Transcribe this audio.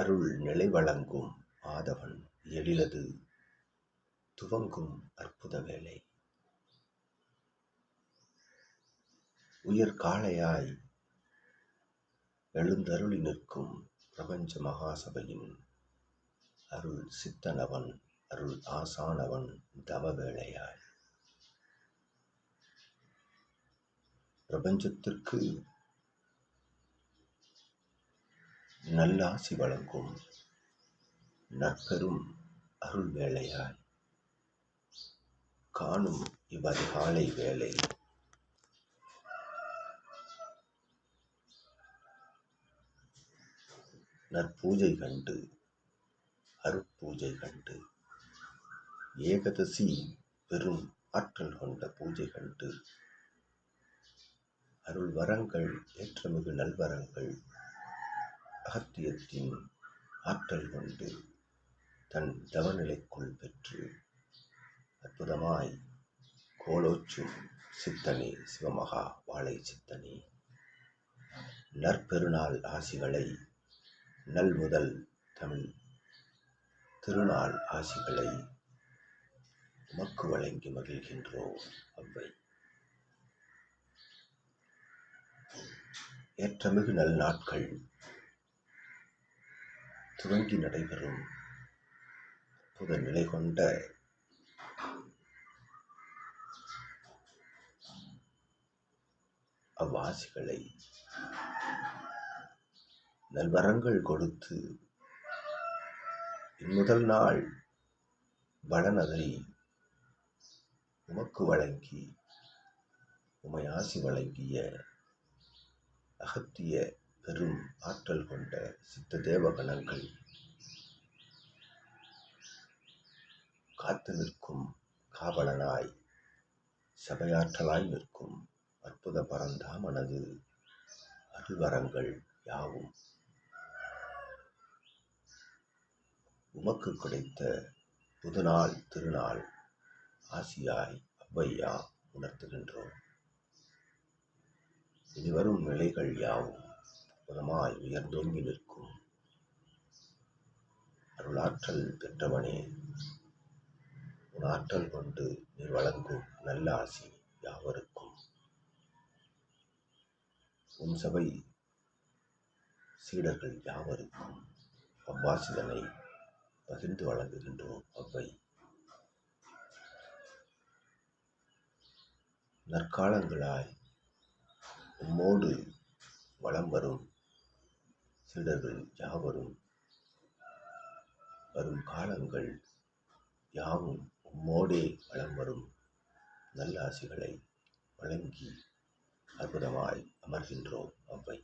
அருள் நிலை வழங்கும் ஆதவன் எழிலது துவங்கும் அற்புத வேலை. உயர் காளையாய் எழுந்தருளி நிற்கும் பிரபஞ்ச மகாசபையின் அருள் சித்தனவன், அருள் ஆசானவன் தவ வேளையாய் பிரபஞ்சத்திற்கு நல்லாசி வழங்கும் நற்பெரும் அருள் வேளையாய் காணும் இவ்வதிகாலை வேளை நற்பூஜை கண்டு அருட்பூஜை கண்டு ஏகதசி பெரும் ஆற்றல் கொண்ட பூஜை கண்டு அருள் வரங்கள் ஏற்றமிகு நல்வரங்கள் அகத்தியத்தின் ஆற்றல் கொண்டு தன் தவநிலைக்குள் பெற்று அற்புதமாய் கோலோச்சும் சித்தனே, சிவமகா வாழை சித்தனே, நற்பெருநாள் ஆசிகளை நல்முதல் தமிழ் திருநாள் ஆசிகளை உமக்கு வழங்கி மகிழ்கின்றோம். அவ்வை ஏற்றமிகு நல் நாட்கள் துவங்கி நடைபெறும் அற்புத நிலை கொண்ட அவ்வாசிகளை நல்வரங்கள் கொடுத்து இம்முதல் நாள் பலனதை உமக்கு வழங்கி உமை ஆசி வழங்கிய அகத்திய பெரும் ஆற்றல் கொண்ட சித்த தேவகணங்கள் காத்து நிற்கும் காவலனாய் சபையாற்றலாய் நிற்கும் அற்புத பரந்தாமனது அருள்வரங்கள் யாவும் உமக்கு கிடைத்த புதுநாள் திருநாள் ஆசியாய் அவ்வையா உணர்த்துகின்றோம். இனிவரும் நிலைகள் யாவும் அற்புதமாய் உயர்ந்தோங்கி நிற்கும் அருளாற்றல் பெற்றவனே, உன் ஆற்றல் கொண்டு நீர் வழங்கும் நல்ல ஆசி யாவருக்கும் உன் சபை சீடர்கள் யாவருக்கும் அவ்வாசிதனை பகிர்ந்து வழங்குகின்றோம். அவ்வை நற்காலங்களாய் உம்மோடு வலம் வரும் சீடர்கள் யாவரும் வரும் காலங்கள் யாவும் உம்மோடே வலம் வரும் நல்ல ஆசிகளை வழங்கி அற்புதமாய் அமர்கின்றோம். அவ்வை